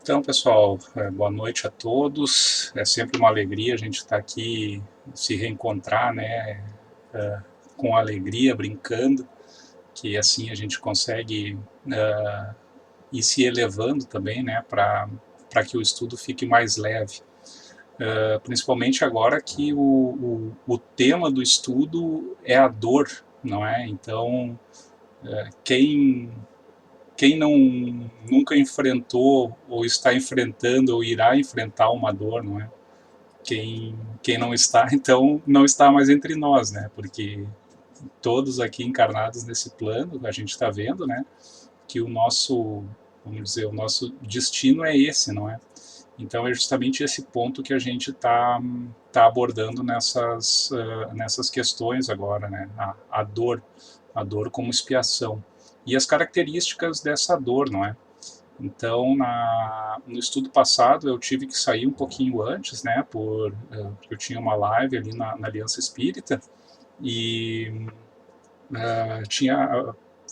Então, pessoal, boa noite a todos. É sempre uma alegria a gente estar aqui, se reencontrar, né, com alegria, brincando, que assim a gente consegue ir se elevando também, né, para que o estudo fique mais leve. Principalmente agora que o tema do estudo é a dor, não é? Então, quem quem não nunca enfrentou ou está enfrentando ou irá enfrentar uma dor, não é? Quem não está, então, não está mais entre nós, né? Porque todos aqui encarnados nesse plano, a gente está vendo, né? Que o nosso, vamos dizer, o nosso destino é esse, não é? Então é justamente esse ponto que a gente tá abordando nessas questões agora, né? A dor como expiação e as características dessa dor, não é? Então, no estudo passado, eu tive que sair um pouquinho antes, né, porque eu tinha uma live ali na Aliança Espírita e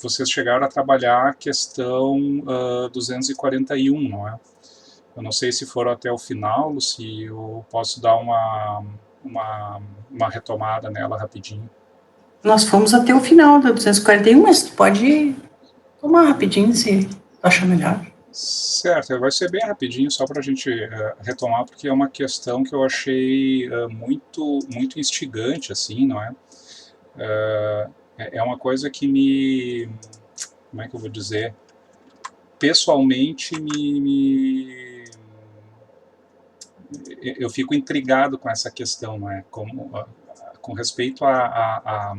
vocês chegaram a trabalhar a questão 241, não é? Eu não sei se foram até o final, se eu posso dar uma retomada nela rapidinho. Nós fomos até o final da 241, mas tu pode tomar rapidinho se tu achar melhor. Certo, vai ser bem rapidinho, só para a gente retomar, porque é uma questão que eu achei muito instigante, assim, não é? É uma coisa que como é que eu vou dizer? Pessoalmente, eu fico intrigado com essa questão, não é? Com respeito a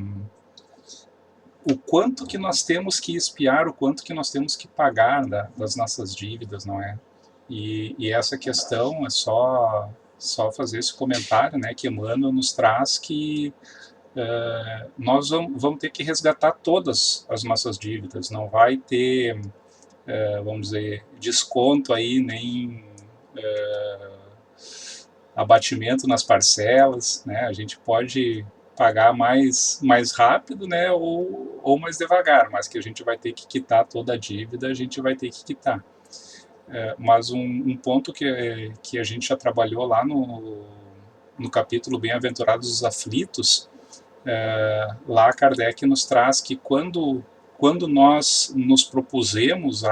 o quanto que nós temos que espiar, o quanto que nós temos que pagar das nossas dívidas, não é? E essa questão é só fazer esse comentário, né, que Emmanuel nos traz que nós vamos ter que resgatar todas as nossas dívidas, não vai ter, vamos dizer, desconto aí, nem abatimento nas parcelas, né, a gente pode pagar mais rápido, né, ou mais devagar, mas que a gente vai ter que quitar toda a dívida, a gente vai ter que quitar. Mas um ponto que a gente já trabalhou lá no capítulo Bem-aventurados os aflitos, lá Kardec nos traz que quando nós nos propusemos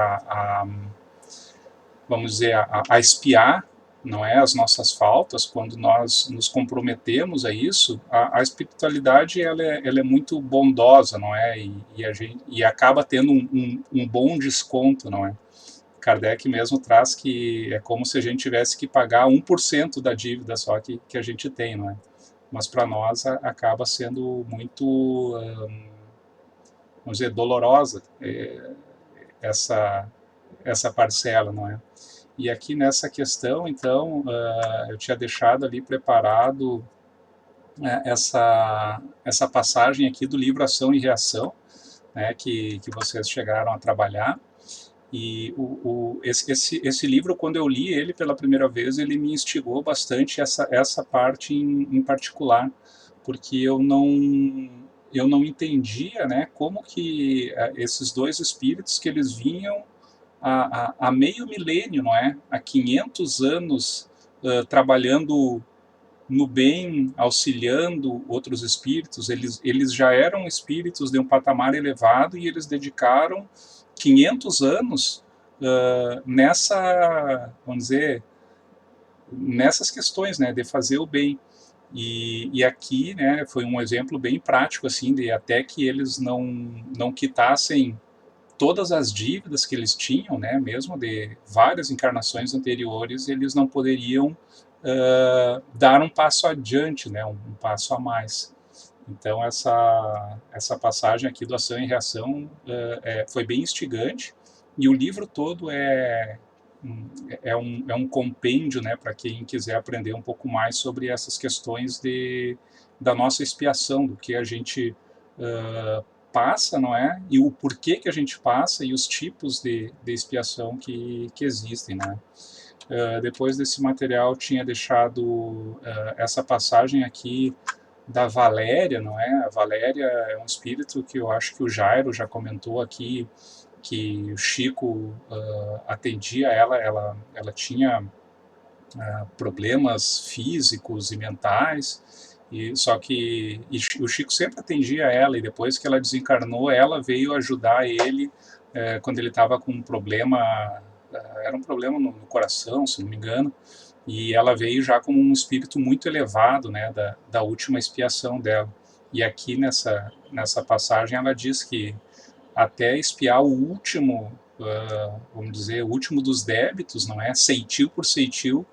vamos dizer, a espiar, não é, as nossas faltas, quando nós nos comprometemos a isso, a espiritualidade ela é muito bondosa, não é, e acaba tendo um bom desconto, não é. Kardec mesmo traz que é como se a gente tivesse que pagar 1% da dívida só que a gente tem, não é? Mas para nós acaba sendo muito, vamos dizer, dolorosa essa, essa parcela, não é? E aqui nessa questão, então, eu tinha deixado ali preparado essa passagem aqui do livro Ação e Reação, né, que vocês chegaram a trabalhar. E esse livro, quando eu li ele pela primeira vez, ele me instigou bastante essa parte em particular, porque eu não entendia, né, como que esses dois espíritos que eles vinham há meio milênio, não é? Há 500 anos trabalhando no bem, auxiliando outros espíritos, eles já eram espíritos de um patamar elevado e eles dedicaram 500 anos vamos dizer, nessas questões, né, de fazer o bem. E aqui, né, foi um exemplo bem prático, assim, de até que eles não quitassem todas as dívidas que eles tinham, né, mesmo de várias encarnações anteriores, eles não poderiam dar um passo adiante, né, um passo a mais. Então essa passagem aqui do Ação e Reação foi bem instigante e o livro todo é um compêndio, né, para quem quiser aprender um pouco mais sobre essas questões da nossa expiação, do que a gente passa, não é? E o porquê que a gente passa e os tipos de expiação que existem, né? Depois desse material tinha deixado essa passagem aqui da Valéria, não é? A Valéria é um espírito que eu acho que o Jairo já comentou aqui que o Chico atendia ela tinha problemas físicos e mentais, só que o Chico sempre atendia ela, e depois que ela desencarnou, ela veio ajudar ele quando ele estava com um problema, era um problema no coração, se não me engano, e ela veio já com um espírito muito elevado, né, da última expiação dela. E aqui nessa passagem ela diz que até expiar o último, vamos dizer, o último dos débitos, não é? Ceitil por ceitil,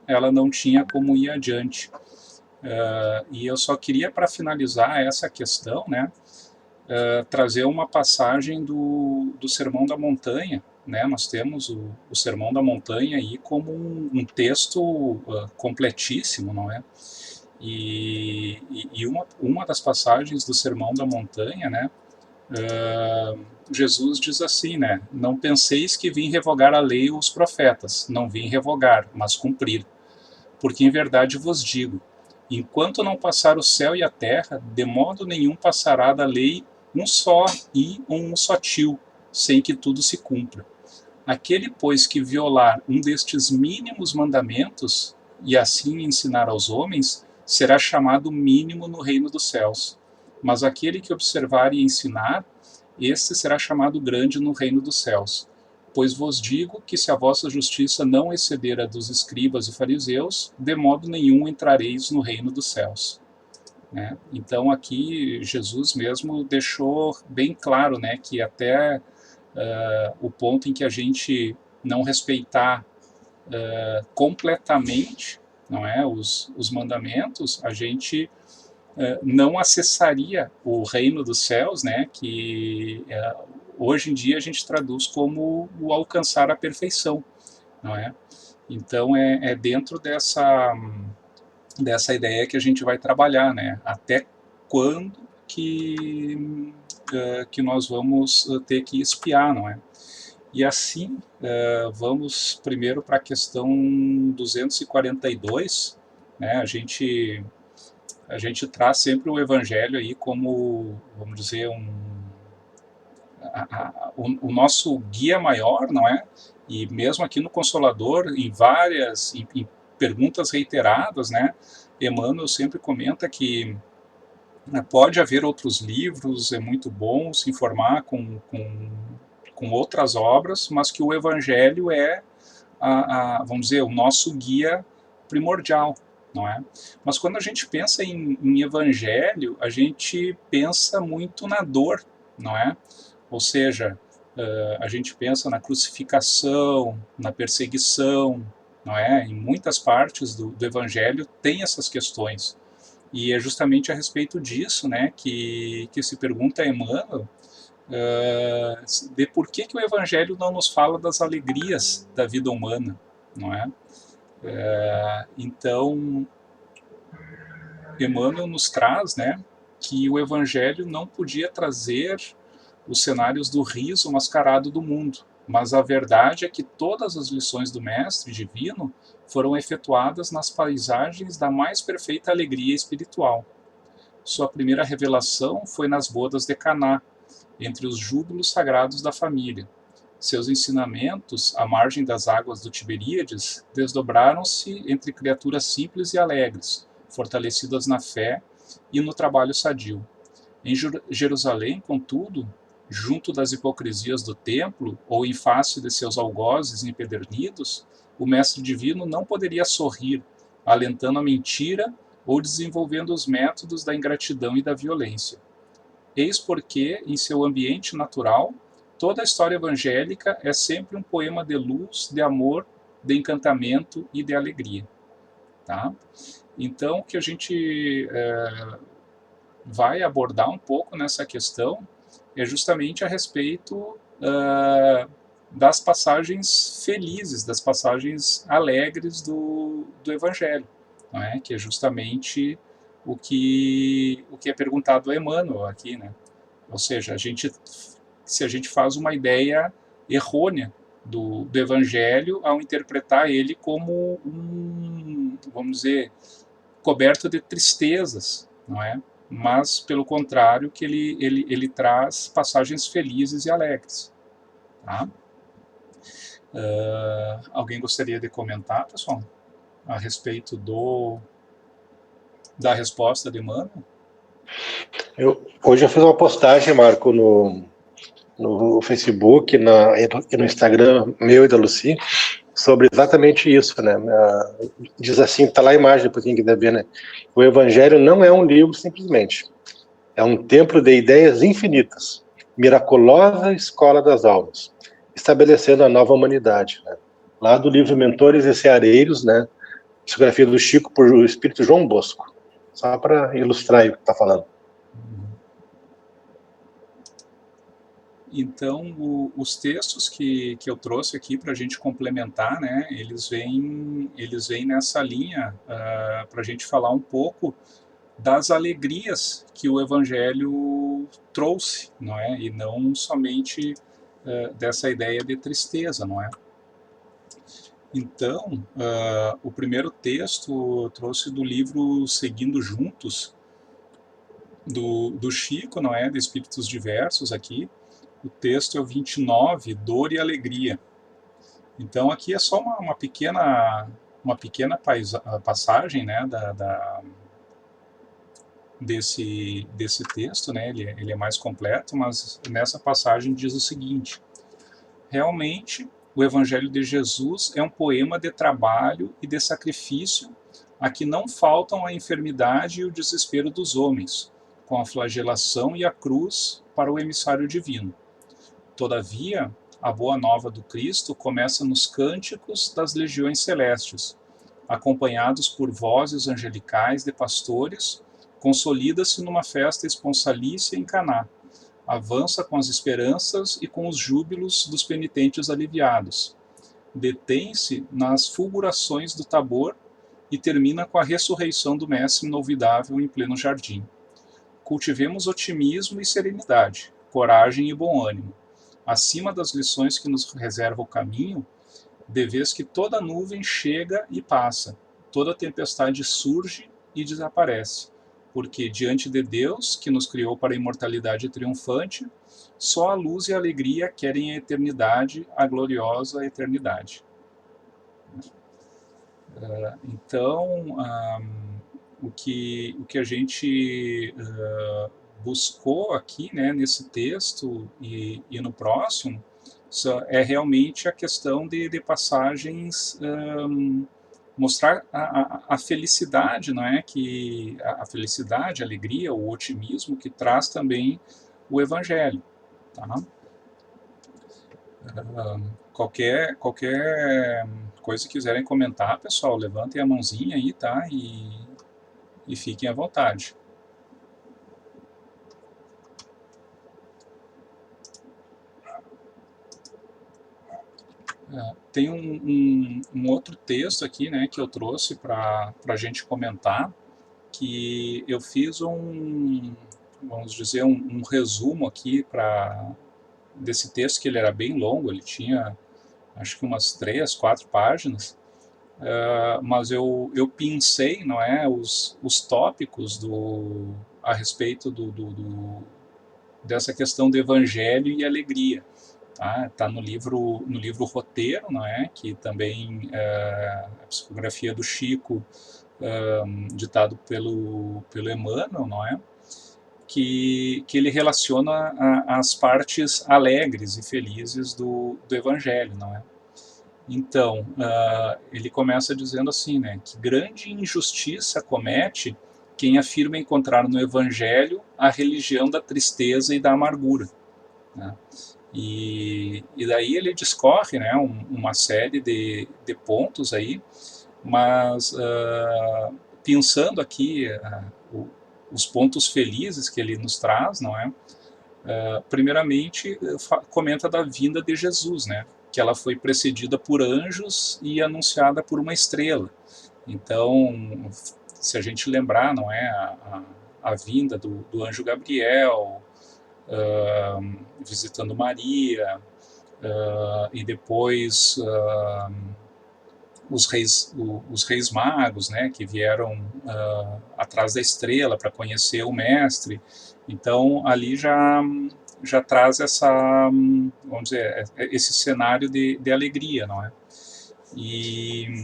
ela não tinha como ir adiante. E eu só queria, para finalizar essa questão, né, trazer uma passagem do Sermão da Montanha, né? Nós temos o Sermão da Montanha aí como um texto completíssimo, não é? E uma das passagens do Sermão da Montanha, né? Jesus diz assim, né? Não penseis que vim revogar a lei ou os profetas. Não vim revogar, mas cumprir. Porque em verdade vos digo, enquanto não passar o céu e a terra, de modo nenhum passará da lei um só e um só tio, sem que tudo se cumpra. Aquele, pois, que violar um destes mínimos mandamentos, e assim ensinar aos homens, será chamado mínimo no reino dos céus. Mas aquele que observar e ensinar, este será chamado grande no reino dos céus. Pois vos digo que se a vossa justiça não exceder a dos escribas e fariseus, de modo nenhum entrareis no reino dos céus. Né? Então aqui Jesus mesmo deixou bem claro, né, que até o ponto em que a gente não respeitar completamente, não é, os mandamentos, a gente não acessaria o reino dos céus, né, que hoje em dia a gente traduz como o alcançar a perfeição, não é? Então é dentro dessa ideia que a gente vai trabalhar, né? Até quando que nós vamos ter que espiar, não é? E assim, vamos primeiro para a questão 242, né? A gente traz sempre o Evangelho aí como, vamos dizer, o nosso guia maior, não é? E mesmo aqui no Consolador, em perguntas reiteradas, né? Emmanuel sempre comenta que pode haver outros livros, é muito bom se informar com outras obras, mas que o Evangelho é, vamos dizer, o nosso guia primordial, não é? Mas quando a gente pensa em Evangelho, a gente pensa muito na dor, não é? Ou seja, a gente pensa na crucificação, na perseguição, não é? Em muitas partes do Evangelho tem essas questões. E é justamente a respeito disso, né, que se pergunta a Emmanuel, de por que o Evangelho não nos fala das alegrias da vida humana, não é? Então, Emmanuel nos traz, né, que o Evangelho não podia trazer os cenários do riso mascarado do mundo, mas a verdade é que todas as lições do Mestre Divino foram efetuadas nas paisagens da mais perfeita alegria espiritual. Sua primeira revelação foi nas bodas de Caná, entre os júbilos sagrados da família. Seus ensinamentos, à margem das águas do Tiberíades, desdobraram-se entre criaturas simples e alegres, fortalecidas na fé e no trabalho sadio. Em Jerusalém, contudo, junto das hipocrisias do templo, ou em face de seus algozes empedernidos, o Mestre Divino não poderia sorrir, alentando a mentira ou desenvolvendo os métodos da ingratidão e da violência. Eis porque, em seu ambiente natural, toda a história evangélica é sempre um poema de luz, de amor, de encantamento e de alegria. Tá? Então, o que a gente vai abordar um pouco nessa questão é justamente a respeito das passagens felizes, das passagens alegres do Evangelho, não é? Que é justamente o que é perguntado a Emmanuel aqui, né? Ou seja, se a gente faz uma ideia errônea do Evangelho ao interpretar ele como vamos dizer, coberto de tristezas, não é? Mas, pelo contrário, que ele traz passagens felizes e alegres. Tá? Alguém gostaria de comentar, pessoal, a respeito da resposta de Emmanuel? Hoje eu fiz uma postagem, Marco, no Facebook e no Instagram meu e da Lucy, sobre exatamente isso, né? Diz assim, tá lá a imagem, depois quem quiser ver, né? O Evangelho não é um livro simplesmente, é um templo de ideias infinitas, miraculosa escola das almas, estabelecendo a nova humanidade, né? Lá do livro Mentores e Ceareiros, né? Psicografia do Chico por o Espírito João Bosco, só para ilustrar o que está falando. Então, os textos que eu trouxe aqui para a gente complementar, né, eles vêm nessa linha para a gente falar um pouco das alegrias que o Evangelho trouxe, não é? E não somente dessa ideia de tristeza, não é? Então, o primeiro texto eu trouxe do livro Seguindo Juntos, do Chico, não é? De Espíritos Diversos aqui. O texto é o 29, Dor e Alegria. Então, aqui é só uma pequena passagem, né, desse texto, né, ele é mais completo, mas nessa passagem diz o seguinte: realmente, o Evangelho de Jesus é um poema de trabalho e de sacrifício a que não faltam a enfermidade e o desespero dos homens, com a flagelação e a cruz para o emissário divino. Todavia, a boa nova do Cristo começa nos cânticos das legiões celestes, acompanhados por vozes angelicais de pastores, consolida-se numa festa esponsalícia em Caná, avança com as esperanças e com os júbilos dos penitentes aliviados, detém-se nas fulgurações do Tabor e termina com a ressurreição do Mestre inolvidável em pleno jardim. Cultivemos otimismo e serenidade, coragem e bom ânimo, acima das lições que nos reserva o caminho, de vez que toda nuvem chega e passa, toda tempestade surge e desaparece, porque diante de Deus, que nos criou para a imortalidade triunfante, só a luz e a alegria querem a eternidade, a gloriosa eternidade. Então, o que a gente buscou aqui, né, nesse texto e no próximo, é realmente a questão de passagens, mostrar a felicidade, não é? Que a felicidade, a alegria, o otimismo que traz também o Evangelho. Tá? Qualquer coisa que quiserem comentar, pessoal, levantem a mãozinha aí, tá? E fiquem à vontade. Tem um outro texto aqui, né, que eu trouxe para a gente comentar, que eu fiz vamos dizer, um resumo aqui desse texto, que ele era bem longo, ele tinha acho que umas 3, 4 páginas, mas eu pincei, não é, os tópicos a respeito dessa questão do evangelho e alegria. Tá no livro Roteiro, não é, que também é a psicografia do Chico, ditado pelo Emmanuel, não é, que ele relaciona as partes alegres e felizes do evangelho, não é. Então, ele começa dizendo assim, né, que grande injustiça comete quem afirma encontrar no Evangelho a religião da tristeza e da amargura, né? E daí ele discorre, né, uma série de pontos aí, mas pensando aqui os pontos felizes que ele nos traz, não é? Primeiramente, comenta da vinda de Jesus, né? Que ela foi precedida por anjos e anunciada por uma estrela. Então, se a gente lembrar, não é, a vinda do anjo Gabriel, visitando Maria, e depois os reis magos, né, que vieram atrás da estrela para conhecer o mestre. Então, ali já traz essa, vamos dizer, esse cenário de alegria, não é? E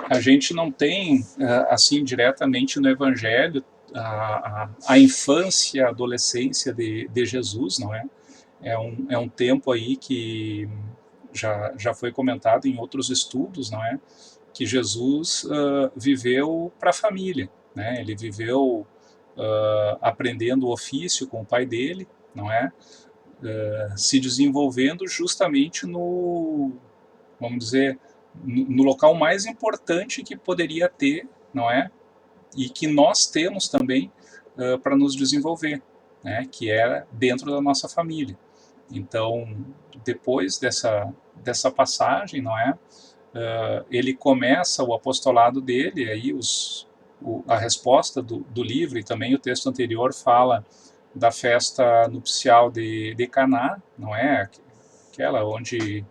a gente não tem, assim, diretamente no Evangelho, a infância, a adolescência de Jesus, não é? É um tempo aí que já foi comentado em outros estudos, não é? Que Jesus viveu para a família, né? Ele viveu aprendendo o ofício com o pai dele, não é? Se desenvolvendo justamente no, vamos dizer, no local mais importante que poderia ter, não é? E que nós temos também para nos desenvolver, né? Que é dentro da nossa família. Então, depois dessa passagem, não é? Ele começa o apostolado dele, aí a resposta do livro, e também o texto anterior fala da festa nupcial de Caná, não é? Aquela onde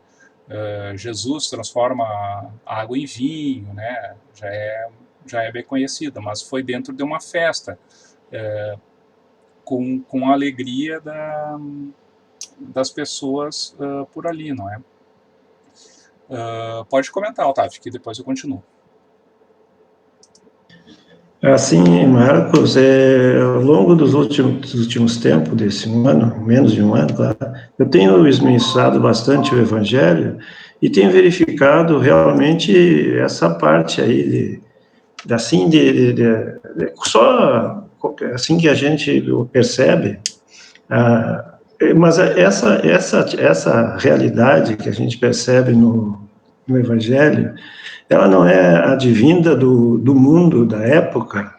Jesus transforma a água em vinho, né? Já é bem conhecida, mas foi dentro de uma festa, com a alegria das pessoas por ali, não é? Pode comentar, Otávio, que depois eu continuo. Assim, Marcos, ao longo dos últimos tempos, desse ano, menos de um ano, claro, eu tenho esmiuçado bastante o Evangelho e tenho verificado realmente essa parte aí, só assim que a gente percebe, mas essa realidade que a gente percebe no Evangelho, ela não é advinda do mundo da época,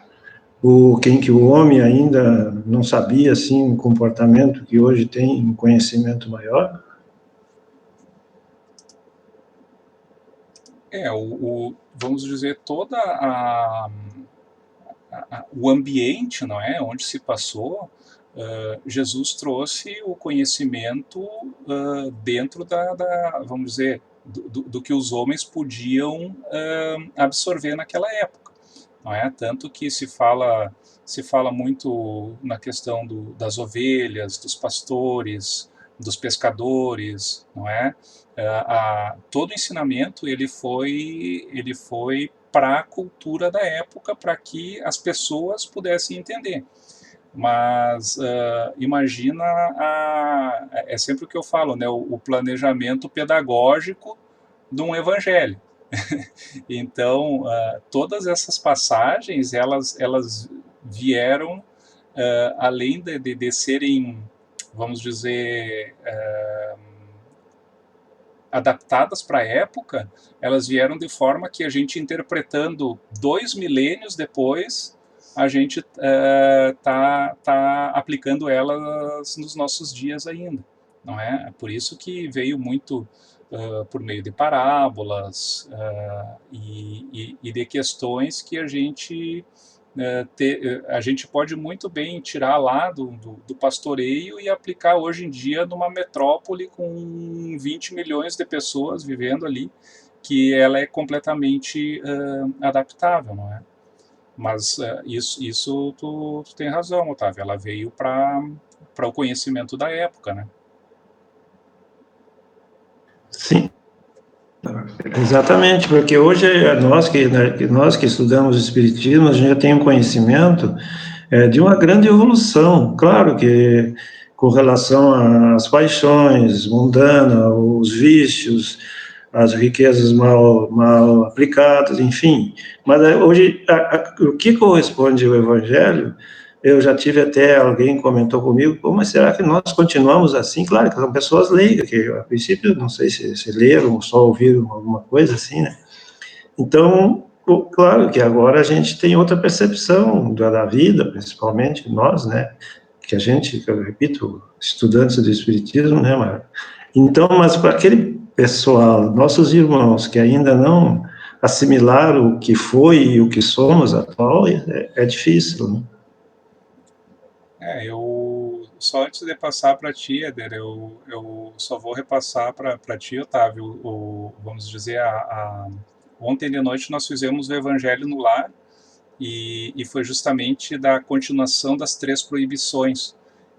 em que o homem ainda não sabia assim um comportamento que hoje tem um conhecimento maior? Vamos dizer, o ambiente, não é, onde se passou, Jesus trouxe o conhecimento dentro vamos dizer, do que os homens podiam absorver naquela época, não é? Tanto que se fala muito na questão das ovelhas, dos pastores, dos pescadores, não é? Todo o ensinamento ele foi para a cultura da época, para que as pessoas pudessem entender. Mas imagina, é sempre o que eu falo, né, o planejamento pedagógico de um evangelho. Então, todas essas passagens, elas vieram, além de serem, vamos dizer, adaptadas para a época, elas vieram de forma que a gente, interpretando 2 milênios depois, a gente tá aplicando elas nos nossos dias ainda, não é? Por isso que veio muito por meio de parábolas e de questões que a gente pode muito bem tirar lá do pastoreio e aplicar hoje em dia numa metrópole com 20 milhões de pessoas vivendo ali, que ela é completamente adaptável, não é? Mas isso tu tem razão, Otávio, ela veio para o conhecimento da época, né? Sim, exatamente, porque hoje nós que estudamos o Espiritismo, a gente já tem um conhecimento de uma grande evolução, claro que com relação às paixões mundanas, os vícios, as riquezas mal aplicadas, enfim. Mas hoje, o que corresponde ao Evangelho, eu já tive até, alguém comentou comigo, mas será que nós continuamos assim? Claro que são pessoas leigas, que a princípio, não sei se leram ou só ouviram alguma coisa assim, né? Então, claro que agora a gente tem outra percepção da vida, principalmente nós, né? Que eu repito, estudantes do Espiritismo, né, Marco? Então, mas para aquele pessoal, nossos irmãos que ainda não assimilaram o que foi e o que somos atual, é difícil, né? Eu só antes de passar para ti, Éder, eu só vou repassar para ti, Otávio, vamos dizer, ontem de noite nós fizemos o Evangelho no Lar e foi justamente da continuação das 3 proibições.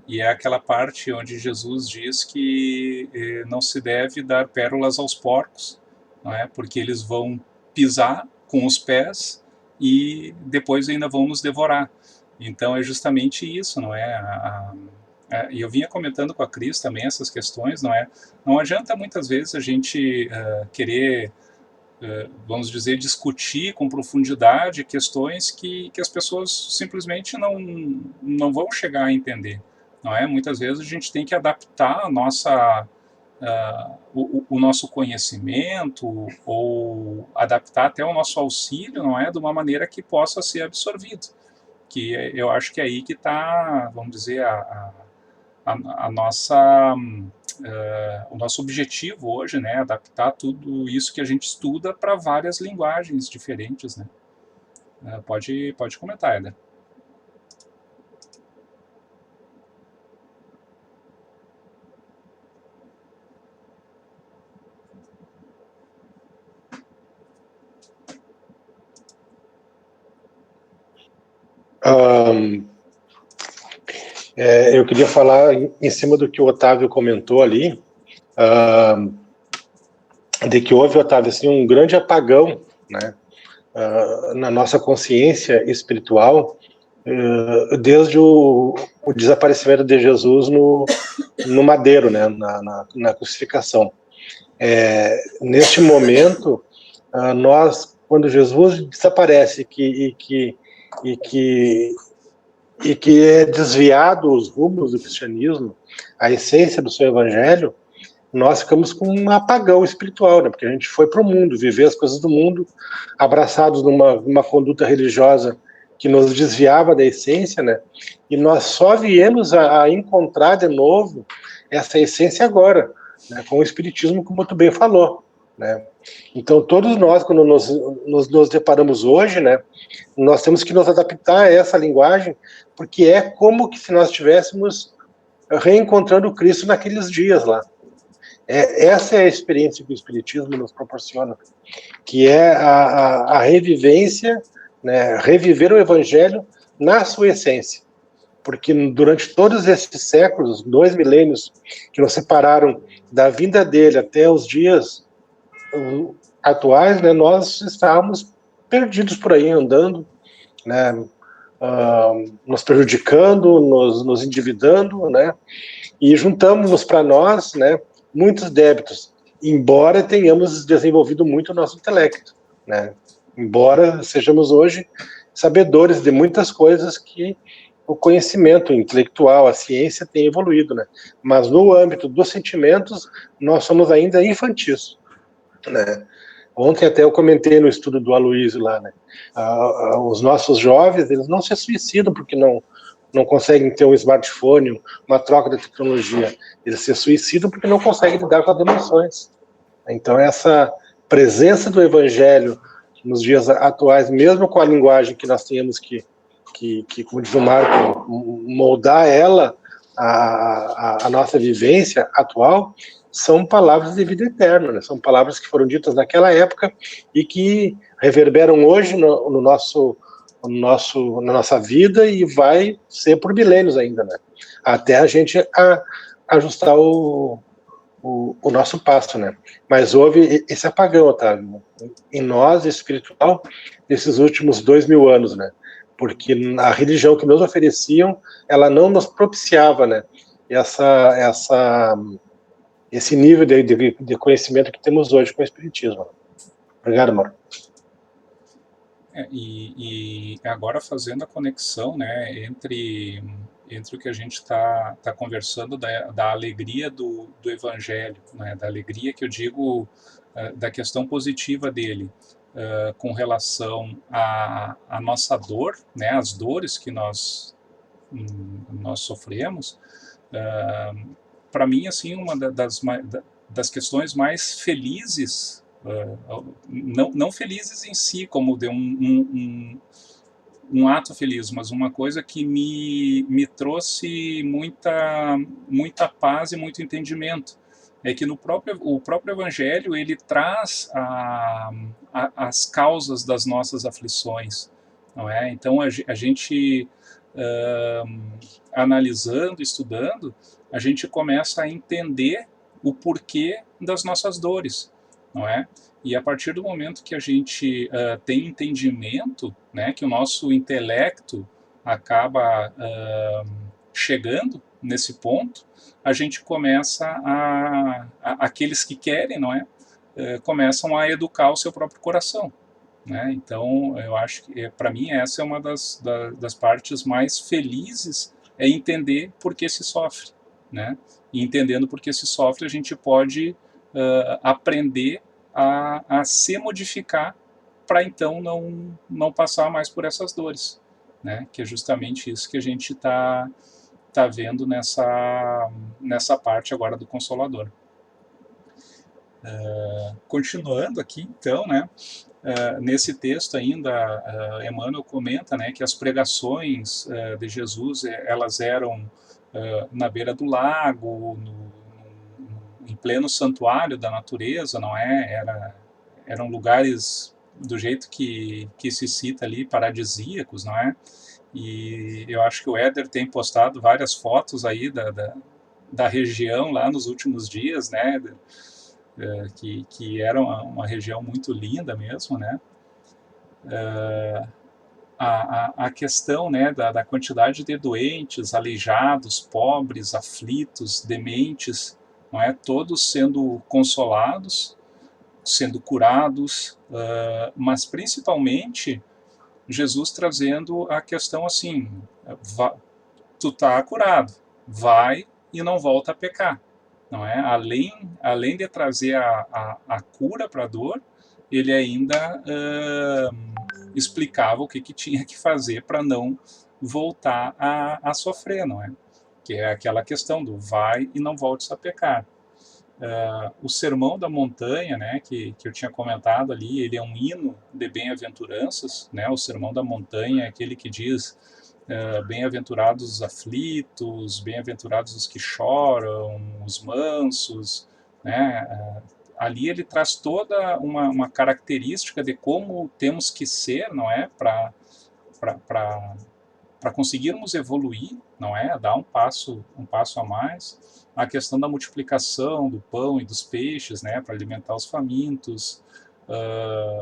e é aquela parte onde Jesus diz que não se deve dar pérolas aos porcos, não é? Porque eles vão pisar com os pés e depois ainda vão nos devorar. Então é justamente isso, não é? E eu vinha comentando com a Cris também essas questões, não é? Não adianta muitas vezes a gente querer, vamos dizer, discutir com profundidade questões que as pessoas simplesmente não vão chegar a entender, não é? Muitas vezes a gente tem que adaptar a nossa o nosso conhecimento ou adaptar até o nosso auxílio, não é, de uma maneira que possa ser absorvido. Que eu acho que é aí que está, vamos dizer, a nossa o nosso objetivo hoje, né, adaptar tudo isso que a gente estuda para várias linguagens diferentes, né. Pode comentar, Éder. Eu queria falar em cima do que o Otávio comentou ali, de que houve, Otávio, assim, um grande apagão, né, na nossa consciência espiritual, desde o desaparecimento de Jesus no madeiro, né, na crucificação. Neste momento, nós, quando Jesus desaparece e que é desviado os rumos do cristianismo, a essência do seu evangelho, nós ficamos com um apagão espiritual, né? Porque a gente foi para o mundo, viver as coisas do mundo, abraçados numa conduta religiosa que nos desviava da essência, né? E nós só viemos a encontrar de novo essa essência agora, né? Com o Espiritismo, como tu bem falou, né? Então, todos nós, quando nos deparamos hoje, né, nós temos que nos adaptar a essa linguagem, porque é como que se nós estivéssemos reencontrando Cristo naqueles dias lá. Essa é a experiência que o Espiritismo nos proporciona, que é a revivência, né, reviver o Evangelho na sua essência. Porque durante todos esses séculos, 2 milênios, que nos separaram da vinda dele até os dias atuais, né, nós estávamos perdidos por aí, andando, né, nos prejudicando, nos endividando, né, e juntamos para nós, né, muitos débitos, embora tenhamos desenvolvido muito o nosso intelecto, né, embora sejamos hoje sabedores de muitas coisas que o conhecimento intelectual, a ciência tem evoluído, né, mas no âmbito dos sentimentos nós somos ainda infantis, né. Ontem até eu comentei no estudo do Aloysio lá, né, os nossos jovens, eles não se suicidam porque não conseguem ter um smartphone, uma troca de tecnologia. Eles se suicidam porque não conseguem lidar com as emoções. Então, essa presença do Evangelho nos dias atuais, mesmo com a linguagem que nós tenhamos que como diz o Marco, moldar ela, a nossa vivência atual, são palavras de vida eterna, né? São palavras que foram ditas naquela época e que reverberam hoje na nossa vida e vai ser por milênios ainda, né? Até a gente ajustar o nosso passo, né? Mas houve esse apagão, Otávio, em nós, espiritual, nesses últimos 2.000 anos, né? Porque a religião que nos ofereciam, ela não nos propiciava, né? Esse nível de conhecimento que temos hoje com o Espiritismo. Obrigado, Mauro. E agora fazendo a conexão, né, entre o que a gente está conversando da alegria do Evangelho, né, da alegria que eu digo da questão positiva dele, com relação à nossa dor, né, as dores que nós sofremos. Para mim, assim, uma das questões mais felizes, não felizes em si, como de um ato feliz, mas uma coisa que me trouxe muita paz e muito entendimento, é que o próprio Evangelho, ele traz as causas das nossas aflições, não é? Então a gente analisando, estudando, a gente começa a entender o porquê das nossas dores, não é? E a partir do momento que a gente tem entendimento, né, que o nosso intelecto acaba chegando nesse ponto, a gente começa aqueles que querem, não é? Começam a educar o seu próprio coração, né? Então, eu acho que, para mim, essa é uma das partes mais felizes, é entender por que se sofre, né? E entendendo por que se sofre, a gente pode aprender a se modificar para então não passar mais por essas dores, né? Que é justamente isso que a gente está vendo nessa parte agora do Consolador. Continuando aqui, então, né? Nesse texto ainda, Emmanuel comenta, né, que as pregações de Jesus, elas eram na beira do lago, em pleno santuário da natureza, não é? Eram lugares do jeito que se cita ali, paradisíacos, não é? E eu acho que o Éder tem postado várias fotos aí da região lá nos últimos dias, né? Que era uma região muito linda mesmo, né? A questão, né, da quantidade de doentes, aleijados, pobres, aflitos, dementes, não é? Todos sendo consolados, sendo curados, mas principalmente Jesus trazendo a questão assim, tu tá curado, vai e não volta a pecar. Não é? Além de trazer a cura para a dor, ele ainda explicava o que tinha que fazer para não voltar a sofrer, não é? Que é aquela questão do vai e não voltes a pecar. O Sermão da Montanha, né, que eu tinha comentado ali, ele é um hino de bem-aventuranças, né? O Sermão da Montanha é aquele que diz bem-aventurados os aflitos, bem-aventurados os que choram, os mansos, né? Ali ele traz toda uma característica de como temos que ser, não é, para conseguirmos evoluir, não é, dar um passo a mais. A questão da multiplicação do pão e dos peixes, né, para alimentar os famintos.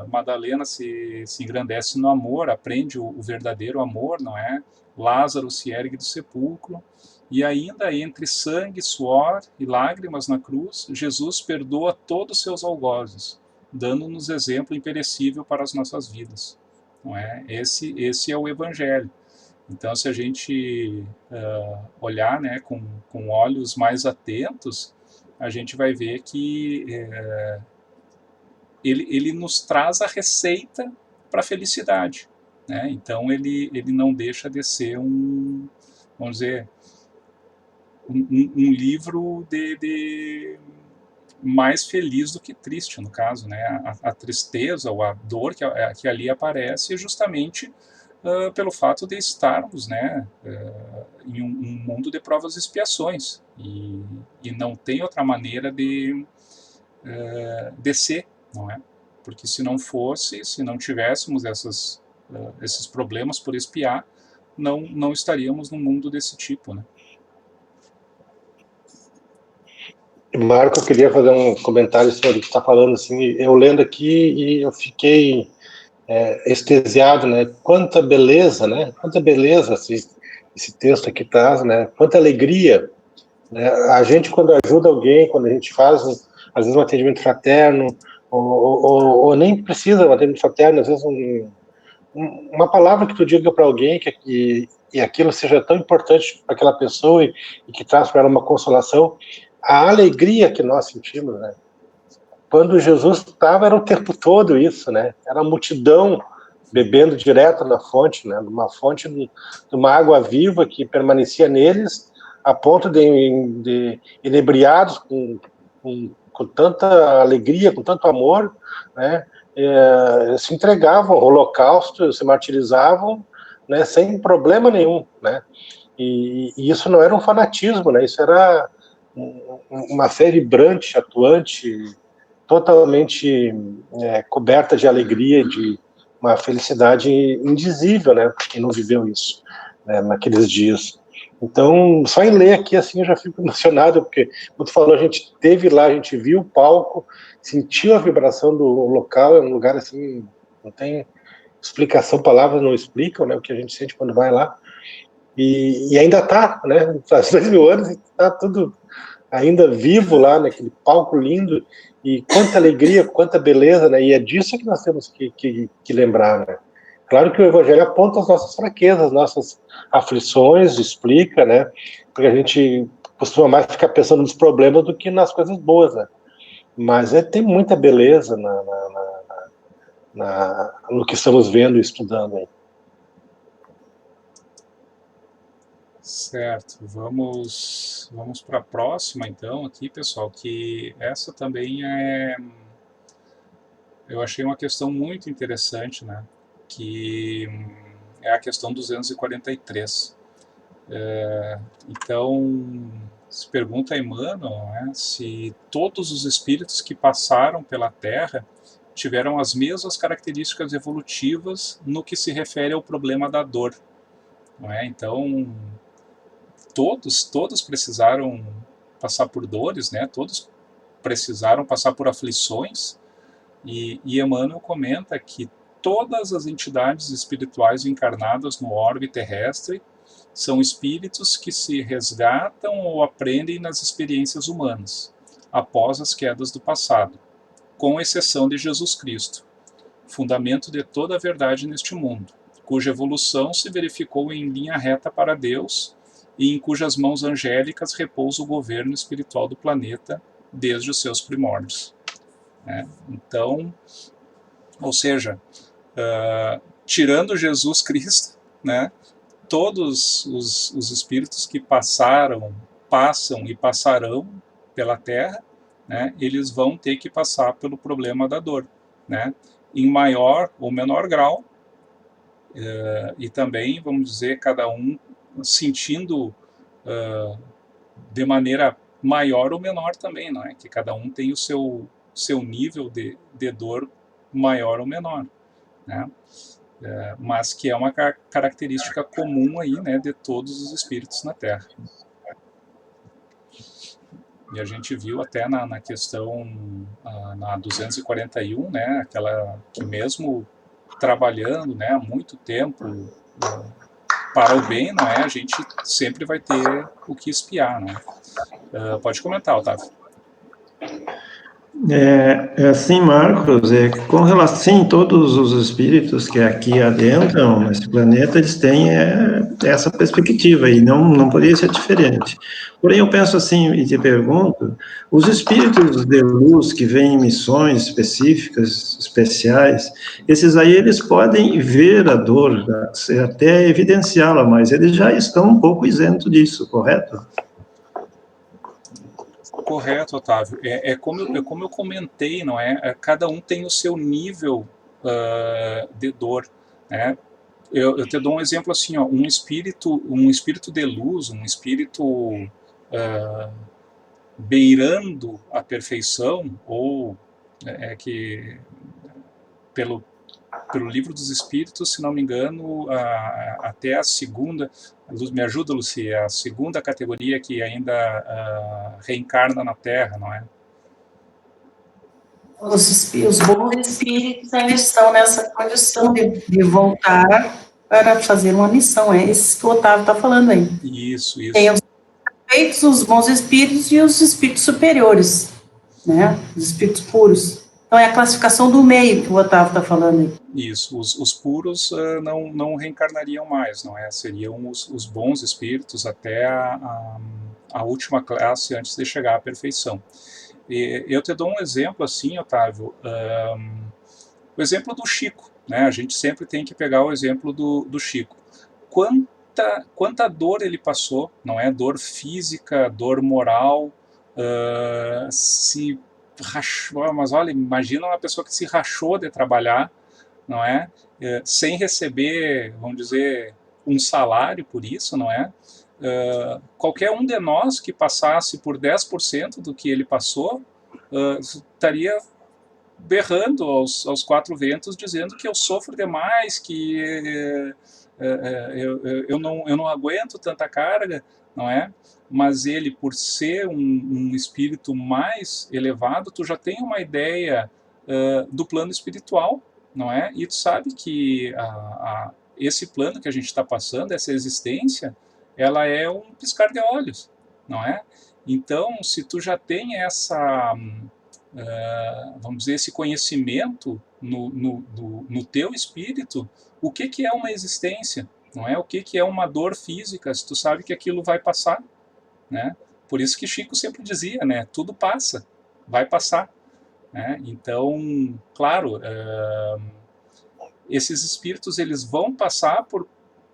Madalena se engrandece no amor, aprende o verdadeiro amor, não é? Lázaro se ergue do sepulcro, e ainda entre sangue, suor e lágrimas na cruz, Jesus perdoa todos os seus algozes, dando-nos exemplo imperecível para as nossas vidas, não é? Esse é o Evangelho. Então, se a gente olhar, né, com olhos mais atentos, a gente vai ver que ele nos traz a receita para a felicidade, né? Então ele não deixa de ser vamos dizer, um livro de mais feliz do que triste, no caso, né? A tristeza ou a dor que ali aparece é justamente pelo fato de estarmos, né, em um mundo de provas e expiações, e não tem outra maneira de ser, não é? Porque se não tivéssemos esses problemas por expiar, não estaríamos num mundo desse tipo, né? Marco, eu queria fazer um comentário sobre o que você está falando, assim, eu lendo aqui e eu fiquei extasiado, né? Quanta beleza, né? Quanta beleza esse texto aqui traz, né? Quanta alegria, né? A gente, quando ajuda alguém, quando a gente faz, às vezes, um atendimento fraterno, ou nem precisa um atendimento fraterno, às vezes uma palavra que tu diga para alguém e aquilo seja tão importante para aquela pessoa e que traz para ela uma consolação, a alegria que nós sentimos, né? Quando Jesus estava, era o tempo todo isso, né? Era a multidão bebendo direto na fonte, né? Uma fonte de uma água viva que permanecia neles, a ponto de inebriados com tanta alegria, com tanto amor, né? Se entregavam ao holocausto, se martirizavam, né? Sem problema nenhum, né? E isso não era um fanatismo, né? Isso era uma fé vibrante, atuante, totalmente coberta de alegria, de uma felicidade indizível, né? Quem não viveu isso. né, naqueles dias. Então, só em ler aqui, assim, eu já fico emocionado, porque, como tu falou, a gente esteve lá, a gente viu o palco, sentiu a vibração do local, é um lugar, assim, não tem explicação, palavras não explicam, né, o que a gente sente quando vai lá, e ainda está, né, faz 2000 anos, está tudo ainda vivo lá, naquele palco lindo, e quanta alegria, quanta beleza, né, e é disso que nós temos que lembrar, né. Claro que o Evangelho aponta as nossas fraquezas, nossas aflições, explica, né? Porque a gente costuma mais ficar pensando nos problemas do que nas coisas boas, né? Mas tem muita beleza no que estamos vendo e estudando aí. Certo, vamos para a próxima então aqui, pessoal, que essa também eu achei uma questão muito interessante, né? Que é a questão 243. Então, se pergunta a Emmanuel, né, se todos os espíritos que passaram pela Terra tiveram as mesmas características evolutivas no que se refere ao problema da dor. Não é? Então, todos precisaram passar por dores, né? Todos precisaram passar por aflições, e Emmanuel comenta que todas as entidades espirituais encarnadas no orbe terrestre são espíritos que se resgatam ou aprendem nas experiências humanas, após as quedas do passado, com exceção de Jesus Cristo, fundamento de toda a verdade neste mundo, cuja evolução se verificou em linha reta para Deus e em cujas mãos angélicas repousa o governo espiritual do planeta desde os seus primórdios. Então, ou seja, tirando Jesus Cristo, né, todos os espíritos que passaram, passam e passarão pela Terra, né, eles vão ter que passar pelo problema da dor, né, em maior ou menor grau, e também, vamos dizer, cada um sentindo de maneira maior ou menor também, não é? Que cada um tem o seu nível de dor maior ou menor, né? Mas que é uma característica comum aí, né, de todos os espíritos na Terra. E a gente viu até na questão, na 241, né, aquela que mesmo trabalhando, né, há muito tempo para o bem, não é? A gente sempre vai ter o que espiar, né? Pode comentar, Otávio. Assim, Marcos, com relação, sim, todos os espíritos que aqui adentram nesse planeta, eles têm essa perspectiva, e não poderia ser diferente. Porém, eu penso assim, e te pergunto, os espíritos de luz que vêm em missões específicas, especiais, esses aí, eles podem ver a dor, até evidenciá-la, mas eles já estão um pouco isentos disso, correto? Correto, Otávio. Como eu comentei, não é? Cada um tem o seu nível de dor, né? Eu te dou um exemplo assim, ó, um espírito de luz, um espírito beirando a perfeição, ou que pelo Livro dos Espíritos, se não me engano, até a segunda, me ajuda, Lucy, a segunda categoria que ainda reencarna na Terra, não é? Os bons espíritos ainda estão nessa condição de voltar para fazer uma missão. É isso que o Otávio está falando aí. Isso. Tem os perfeitos, os bons espíritos e os espíritos superiores, né? Os espíritos puros. Então, é a classificação do meio que o Otávio está falando aí. Isso, os puros não reencarnariam mais, não é? Seriam os bons espíritos até a última classe antes de chegar à perfeição. E eu te dou um exemplo assim, Otávio, o exemplo do Chico, né? A gente sempre tem que pegar o exemplo do Chico. Quanta dor ele passou, não é? Dor física, dor moral, se rachou, mas olha, imagina uma pessoa que se rachou de trabalhar, não é? Sem receber, vamos dizer, um salário por isso, não é? Qualquer um de nós que passasse por 10% do que ele passou, estaria berrando aos quatro ventos, dizendo que eu sofro demais, que eu não aguento tanta carga, não é? Mas ele, por ser um espírito mais elevado, tu já tem uma ideia do plano espiritual, não é? E tu sabe que esse plano que a gente está passando, essa existência, ela é um piscar de olhos, não é? Então, se tu já tem essa, vamos dizer, esse conhecimento no teu espírito, o que é uma existência, não é? O que é uma dor física, se tu sabe que aquilo vai passar, né? Por isso que Chico sempre dizia, né? Tudo passa, vai passar, né? Então, claro, esses espíritos eles vão passar por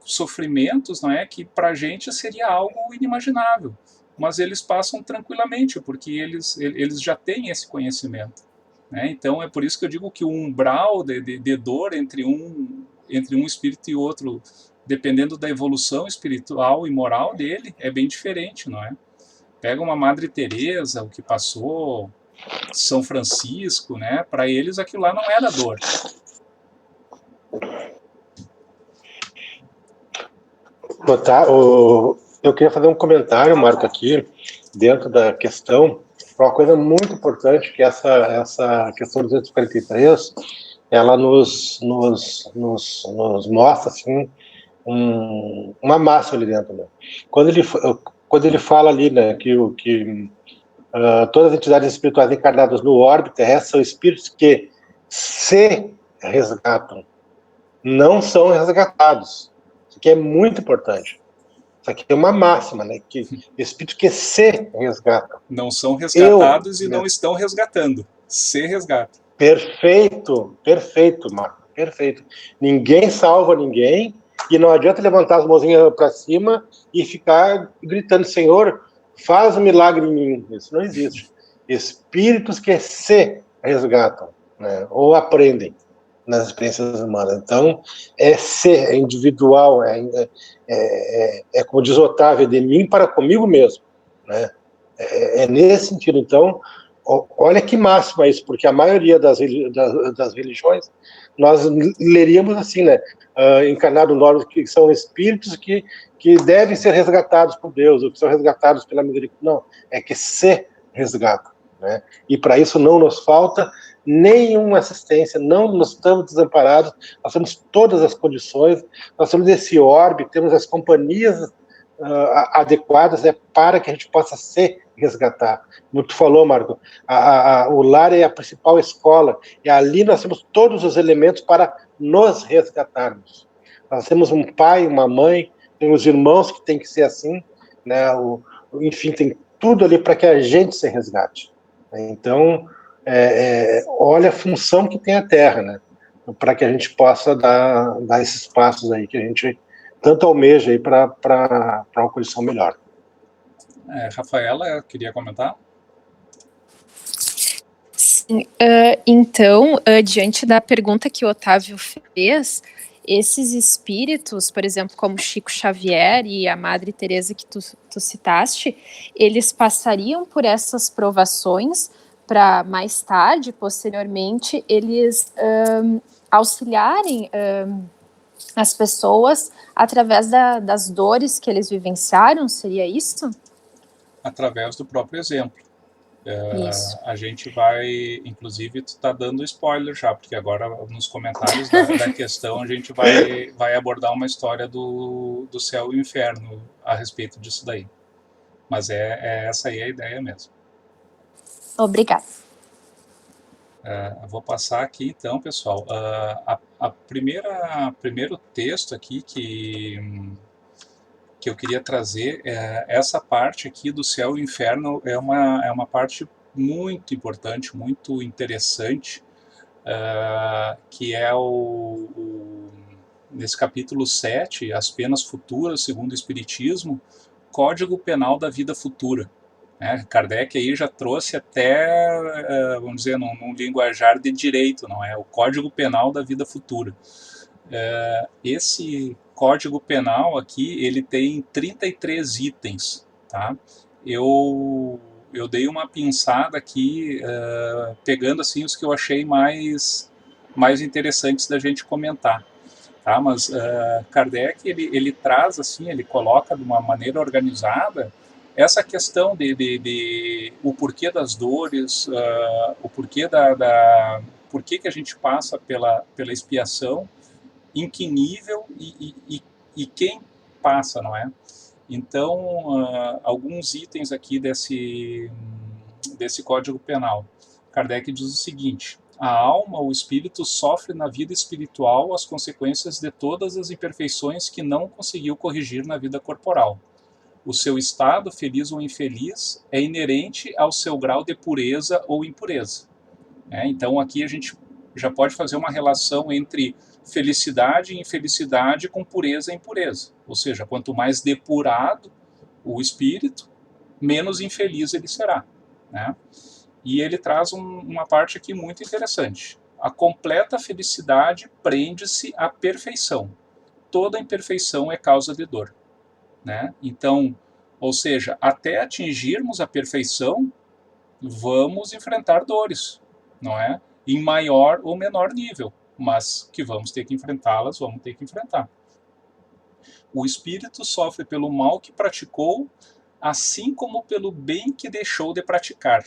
sofrimentos, não é? Que para a gente seria algo inimaginável, mas eles passam tranquilamente, porque eles já têm esse conhecimento, né? Então é por isso que eu digo que o umbral de dor entre um espírito e outro, dependendo da evolução espiritual e moral dele, é bem diferente, não é? Pega uma Madre Teresa, o que passou, São Francisco, né? Para eles aquilo lá não era dor. Eu queria fazer um comentário, Marco, aqui, dentro da questão, uma coisa muito importante, que essa questão 243, ela nos mostra, assim, uma massa ali dentro, né? Quando ele fala ali, né, que todas as entidades espirituais encarnadas no orbe terrestre são espíritos que se resgatam, não são resgatados. Isso aqui é muito importante. Isso aqui é uma máxima, né? Que espíritos que se resgatam. Não são resgatados e não estão resgatando. Se resgata. Perfeito, Marco. Perfeito. Ninguém salva ninguém e não adianta levantar as mãozinhas para cima e ficar gritando, Senhor, faz um milagre em mim. Isso não existe. Espíritos que se resgatam, né? Ou aprendem nas experiências humanas. Então, é ser, é individual, é como diz Otávio, de mim para comigo mesmo, né? É nesse sentido. Então, olha que máxima isso, porque a maioria das religiões, nós leríamos assim, né? Encarnado normas que são espíritos que devem ser resgatados por Deus, ou que são resgatados pela misericórdia. Não, é que se resgatam, né? E para isso não nos falta nenhuma assistência, não estamos desamparados, nós temos todas as condições, nós temos esse orbe, temos as companhias adequadas para que a gente possa se resgatar. Como tu falou, Marco, o lar é a principal escola, e ali nós temos todos os elementos para nos resgatarmos. Nós temos um pai, uma mãe, temos irmãos que tem que ser assim, né? Enfim, tem tudo ali para que a gente se resgate. Então, olha a função que tem a Terra, né? Para que a gente possa dar esses passos aí que a gente tanto almeja aí para uma condição melhor. Rafaela, queria comentar? Sim, então, diante da pergunta que o Otávio fez, esses espíritos, por exemplo, como Chico Xavier e a Madre Teresa que tu citaste, eles passariam por essas provações para mais tarde, posteriormente, eles auxiliarem as pessoas através das dores que eles vivenciaram, seria isso? Através do próprio exemplo. Isso. A gente vai, inclusive, tu tá dando spoiler já, porque agora nos comentários da questão a gente vai abordar uma história do céu e o inferno a respeito disso daí. Mas essa aí a ideia mesmo. Obrigada. Vou passar aqui então, pessoal. Primeiro texto aqui que eu queria trazer, essa parte aqui do céu e inferno é uma parte muito importante, muito interessante, que é nesse capítulo 7, As Penas Futuras, segundo o Espiritismo, Código Penal da Vida Futura. Kardec aí já trouxe até, vamos dizer, num linguajar de direito, não é? O Código Penal da Vida Futura. Esse Código Penal aqui, ele tem 33 itens, tá? Eu eu dei uma pinçada aqui, pegando assim os que eu achei mais interessantes da gente comentar. Tá? Mas Kardec, ele traz assim, ele coloca de uma maneira organizada essa questão de o porquê das dores, o porquê por que a gente passa pela expiação, em que nível e quem passa, não é? Então, alguns itens aqui desse Código Penal. Kardec diz o seguinte: a alma, o espírito, sofre na vida espiritual as consequências de todas as imperfeições que não conseguiu corrigir na vida corporal. O seu estado, feliz ou infeliz, é inerente ao seu grau de pureza ou impureza. Então, aqui a gente já pode fazer uma relação entre felicidade e infelicidade com pureza e impureza. Ou seja, quanto mais depurado o espírito, menos infeliz ele será. Né? E ele traz uma parte aqui muito interessante. A completa felicidade prende-se à perfeição. Toda imperfeição é causa de dor. Né? Então, ou seja, até atingirmos a perfeição, vamos enfrentar dores, não é? Em maior ou menor nível, mas que vamos ter que enfrentá-las, vamos ter que enfrentar. O espírito sofre pelo mal que praticou, assim como pelo bem que deixou de praticar.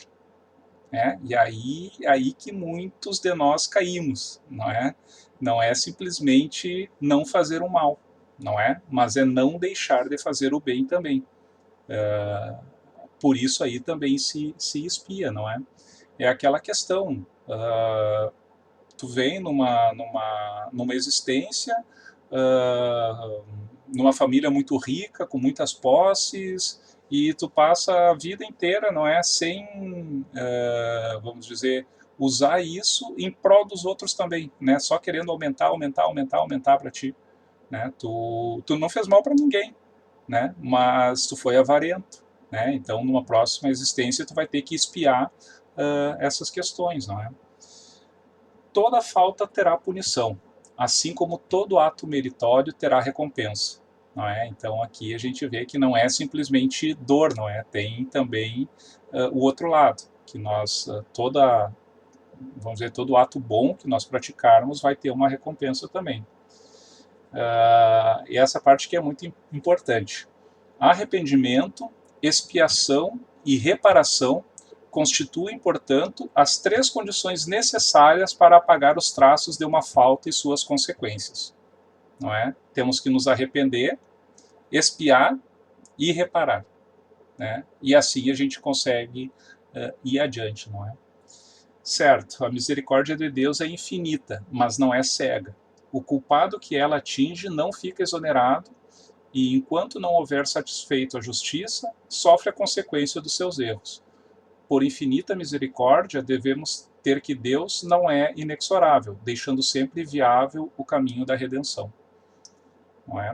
E aí que muitos de nós caímos, não é? Não é simplesmente não fazer o mal, não é? Mas é não deixar de fazer o bem também. Por isso aí também se expia, não é? É aquela questão, tu vem numa existência, numa família muito rica, com muitas posses, e tu passa a vida inteira, não é, sem, vamos dizer, usar isso em prol dos outros também, né? Só querendo aumentar para ti, né? Tu não fez mal para ninguém, né? Mas tu foi avarento, né? Então, numa próxima existência, tu vai ter que expiar essas questões, não é? Toda falta terá punição, assim como todo ato meritório terá recompensa. Não é? Então aqui a gente vê que não é simplesmente dor, não é? Tem também o outro lado, que nós, vamos dizer, todo ato bom que nós praticarmos vai ter uma recompensa também. E essa parte que é muito importante. Arrependimento, expiação e reparação constituem, portanto, as 3 condições necessárias para apagar os traços de uma falta e suas consequências. Não é? Temos que nos arrepender, expiar e reparar. Né? E assim a gente consegue ir adiante. Não é? Certo, a misericórdia de Deus é infinita, mas não é cega. O culpado que ela atinge não fica exonerado e, enquanto não houver satisfeito a justiça, sofre a consequência dos seus erros. Por infinita misericórdia, devemos ter que Deus não é inexorável, deixando sempre viável o caminho da redenção. Não é?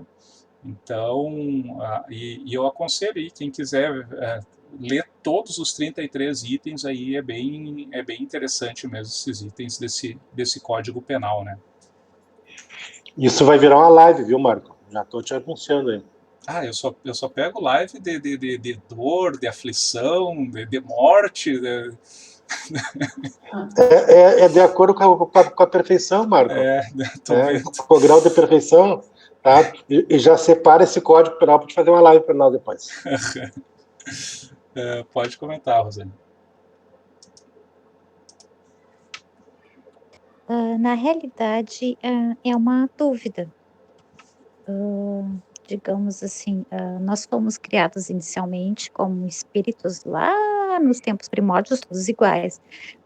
Então, e eu aconselho aí, quem quiser ler todos os 33 itens, aí é bem interessante mesmo esses itens desse Código Penal, né? Isso vai virar uma live, viu, Marco? Já estou te anunciando aí. Eu só pego live de dor, de aflição, de morte. É de acordo com a perfeição, Marco. Com o grau de perfeição, tá? E já separa esse Código Penal para te fazer uma live para nós depois. Pode comentar, Rosane. Na realidade, é uma dúvida. Digamos assim, nós fomos criados inicialmente como espíritos lá nos tempos primórdios, todos iguais.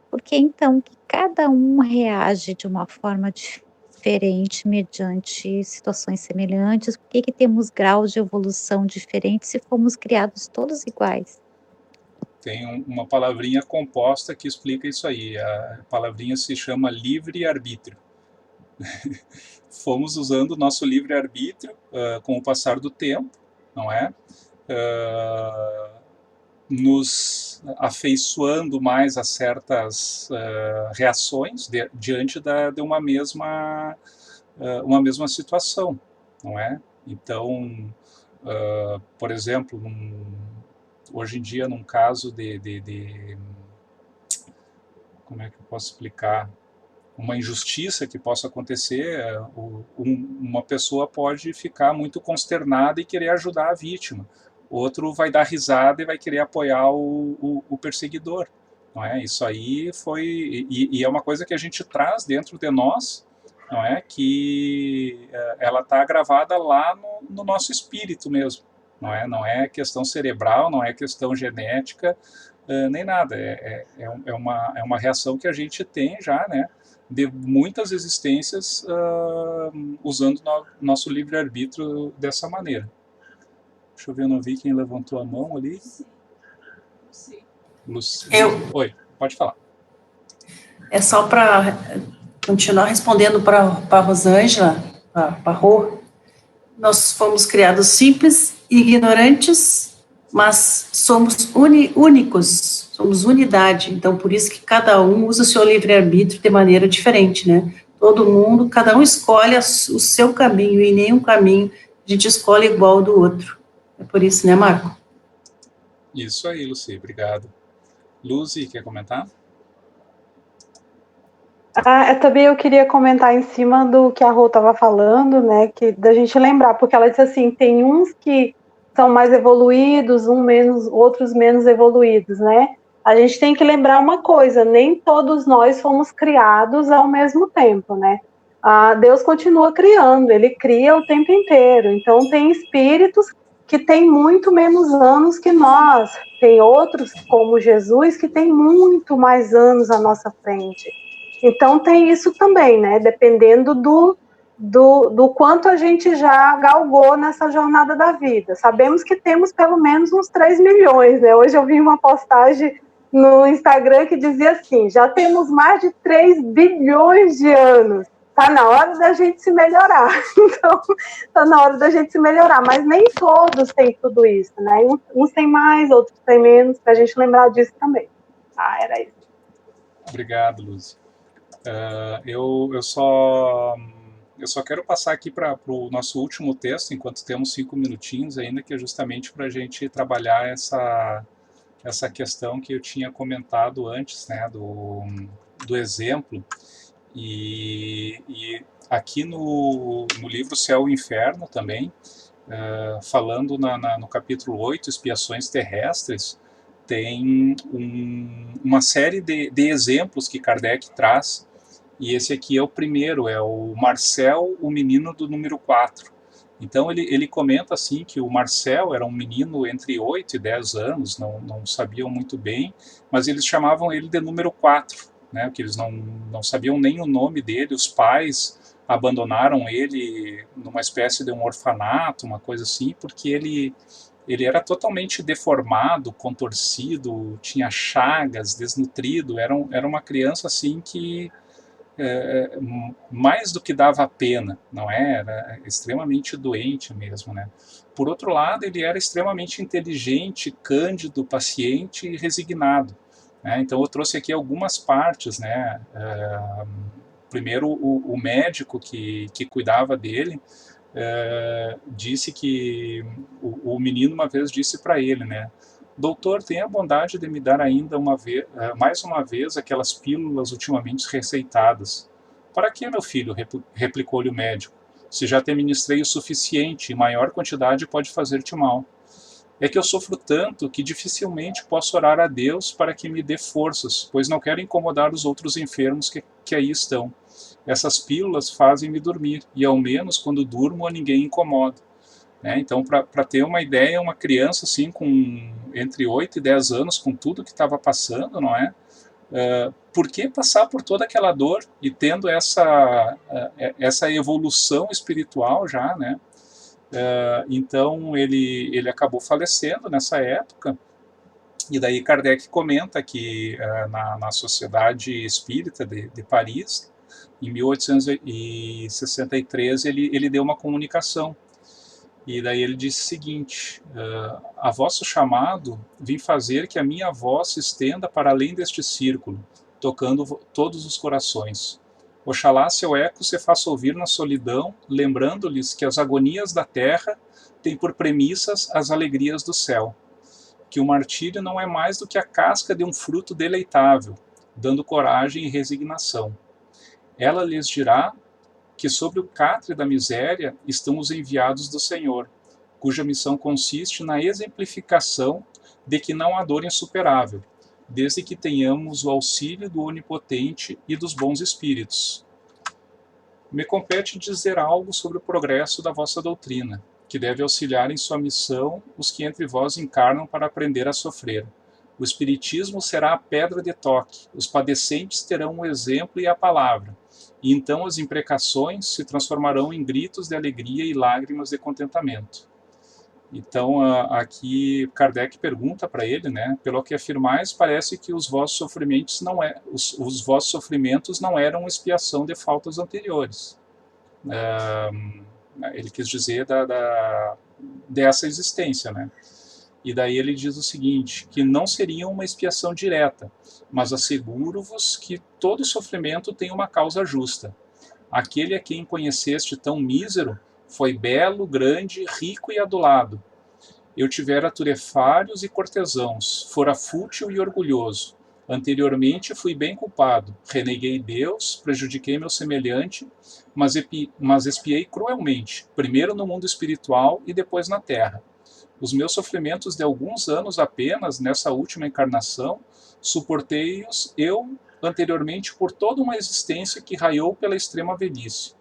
Por que então que cada um reage de uma forma diferente mediante situações semelhantes? Por que temos graus de evolução diferentes se fomos criados todos iguais? Tem uma palavrinha composta que explica isso aí. A palavrinha se chama livre-arbítrio. Fomos usando o nosso livre-arbítrio com o passar do tempo, não é? Nos afeiçoando mais a certas reações diante de uma mesma situação, não é? Então, por exemplo, hoje em dia, num caso como é que eu posso explicar? Uma injustiça que possa acontecer, uma pessoa pode ficar muito consternada e querer ajudar a vítima. Outro vai dar risada e vai querer apoiar o perseguidor. Não é? Isso aí foi... E é uma coisa que a gente traz dentro de nós, não é? Que ela está gravada lá no nosso espírito mesmo. Não é questão cerebral, não é questão genética, nem nada. É uma reação que a gente tem já, né? De muitas existências usando nosso livre-arbítrio dessa maneira. Deixa eu ver, eu não vi quem levantou a mão ali. Sim. Oi, pode falar. É só para continuar respondendo para a Rosângela, para Rô. Nós fomos criados simples, ignorantes, mas somos únicos, somos unidade. Então, por isso que cada um usa o seu livre-arbítrio de maneira diferente, né? Todo mundo, cada um escolhe o seu caminho, e nenhum caminho a gente escolhe igual ao do outro. É por isso, né, Marco? Isso aí, Lucy, obrigado. Lucy, quer comentar? Também eu queria comentar em cima do que a Rô estava falando, né, que da gente lembrar, porque ela disse assim, tem uns que são mais evoluídos, outros menos evoluídos, né? A gente tem que lembrar uma coisa, nem todos nós fomos criados ao mesmo tempo, né? Deus continua criando, Ele cria o tempo inteiro, então tem espíritos que têm muito menos anos que nós, tem outros, como Jesus, que têm muito mais anos à nossa frente. Então tem isso também, né? Dependendo do quanto a gente já galgou nessa jornada da vida. Sabemos que temos pelo menos uns 3 milhões, né? Hoje eu vi uma postagem no Instagram que dizia assim, já temos mais de 3 bilhões de anos. Tá na hora da gente se melhorar. Então, tá na hora da gente se melhorar. Mas nem todos têm tudo isso, né? Uns têm mais, outros têm menos, pra gente lembrar disso também. Era isso. Obrigado, Lúcia. Eu só quero passar aqui para o nosso último texto, enquanto temos 5 minutinhos ainda, que é justamente para a gente trabalhar essa questão que eu tinha comentado antes, né, do exemplo. E aqui no livro Céu e Inferno também, falando no capítulo 8, Expiações Terrestres, tem uma série de exemplos que Kardec traz. E esse aqui é o primeiro, é o Marcel, o menino do número 4. Então ele comenta assim que o Marcel era um menino entre 8 e 10 anos, não sabiam muito bem, mas eles chamavam ele de número 4, né, porque eles não sabiam nem o nome dele, os pais abandonaram ele numa espécie de um orfanato, uma coisa assim, porque ele era totalmente deformado, contorcido, tinha chagas, desnutrido, era uma criança assim que mais do que dava pena, não é? Era extremamente doente mesmo, né? Por outro lado, ele era extremamente inteligente, cândido, paciente e resignado, né? Então eu trouxe aqui algumas partes, né? Primeiro, o médico que cuidava dele disse que o menino uma vez disse para ele, né? Doutor, tenha a bondade de me dar ainda mais uma vez aquelas pílulas ultimamente receitadas. Para que, meu filho? Replicou-lhe o médico. Se já te ministrei o suficiente, e maior quantidade pode fazer-te mal. É que eu sofro tanto que dificilmente posso orar a Deus para que me dê forças, pois não quero incomodar os outros enfermos que aí estão. Essas pílulas fazem-me dormir, e ao menos quando durmo a ninguém incomoda. Então, para ter uma ideia, uma criança assim com entre 8 e 10 anos, com tudo que estava passando, não é? Por que passar por toda aquela dor e tendo essa evolução espiritual já, né? Então, ele acabou falecendo nessa época, e daí Kardec comenta que na Sociedade Espírita de Paris, em 1863, ele deu uma comunicação. E daí ele disse o seguinte: a vosso chamado vim fazer que a minha voz se estenda para além deste círculo, tocando todos os corações. Oxalá seu eco se faça ouvir na solidão, lembrando-lhes que as agonias da terra têm por premissas as alegrias do céu. que o martírio não é mais do que a casca de um fruto deleitável, dando coragem e resignação. Ela lhes dirá que sobre o catre da miséria estão os enviados do Senhor, cuja missão consiste na exemplificação de que não há dor insuperável, desde que tenhamos o auxílio do Onipotente e dos bons espíritos. Me compete dizer algo sobre o progresso da vossa doutrina, que deve auxiliar em sua missão os que entre vós encarnam para aprender a sofrer. O Espiritismo será a pedra de toque, os padecentes terão o exemplo e a palavra, e então as imprecações se transformarão em gritos de alegria e lágrimas de contentamento. Então, aqui Kardec pergunta para ele, né, pelo que afirmais, parece que os vossos sofrimentos os vossos sofrimentos não eram expiação de faltas anteriores. Ele quis dizer dessa existência, né? E daí ele diz o seguinte, que não seria uma expiação direta, mas asseguro-vos que todo sofrimento tem uma causa justa. Aquele a quem conheceste tão mísero foi belo, grande, rico e adulado. Eu tivera turefários e cortesãos, fora fútil e orgulhoso. Anteriormente fui bem culpado, reneguei Deus, prejudiquei meu semelhante, mas expiei cruelmente, primeiro no mundo espiritual e depois na terra. Os meus sofrimentos de alguns anos apenas, nessa última encarnação, suportei-os eu anteriormente por toda uma existência que raiou pela extrema velhice.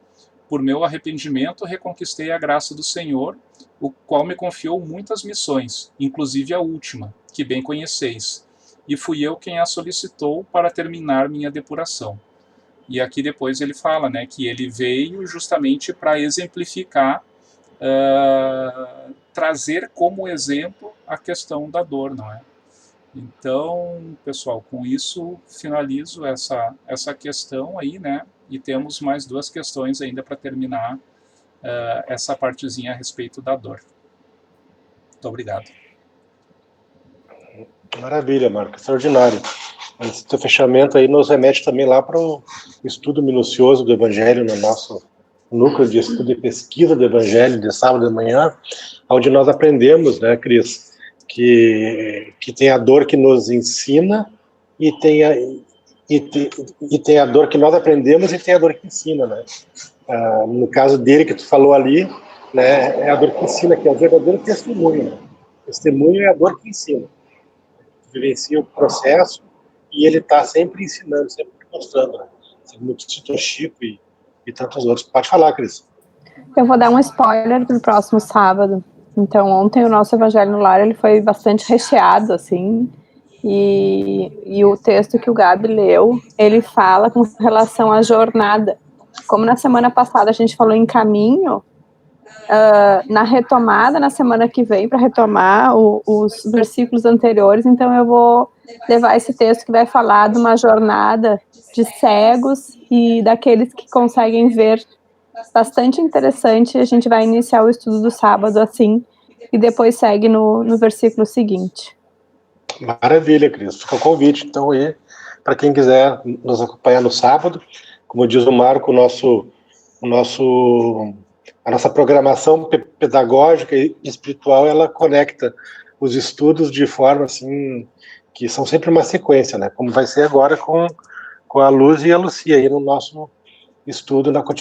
Por meu arrependimento, reconquistei a graça do Senhor, o qual me confiou muitas missões, inclusive a última, que bem conheceis, e fui eu quem a solicitou para terminar minha depuração. E aqui depois ele fala, né, que ele veio justamente para exemplificar, trazer como exemplo a questão da dor, não é? Então, pessoal, com isso finalizo essa questão aí, né? E temos mais duas questões ainda para terminar essa partezinha a respeito da dor. Muito obrigado. Maravilha, Marco, extraordinário. Esse teu fechamento aí nos remete também lá para o estudo minucioso do Evangelho no nosso núcleo de estudo e pesquisa do Evangelho de sábado de manhã, onde nós aprendemos, né, Cris, que tem a dor que nos ensina e tem a dor que nós aprendemos e tem a dor que ensina, né? No caso dele que tu falou ali, né, é a dor que ensina, que é o verdadeiro testemunho. Né? Testemunho é a dor que ensina. Tu vivencia o processo e ele está sempre ensinando, sempre mostrando, né? Como tu citou Chico e tantos outros. Pode falar, Cris. Eu vou dar um spoiler pro próximo sábado. Então, ontem o nosso Evangelho no Lar, ele foi bastante recheado, assim, e o texto que o Gabi leu, ele fala com relação à jornada. Como na semana passada a gente falou em caminho, na retomada, na semana que vem, para retomar os versículos anteriores, então eu vou levar esse texto que vai falar de uma jornada de cegos e daqueles que conseguem ver. Bastante interessante, a gente vai iniciar o estudo do sábado assim, e depois segue no versículo seguinte. Maravilha, Cris, fica o convite, então, aí, para quem quiser nos acompanhar no sábado, como diz o Marco, a nossa programação pedagógica e espiritual, ela conecta os estudos de forma, assim, que são sempre uma sequência, né, como vai ser agora com a Luz e a Lucia, aí no nosso estudo na continuidade.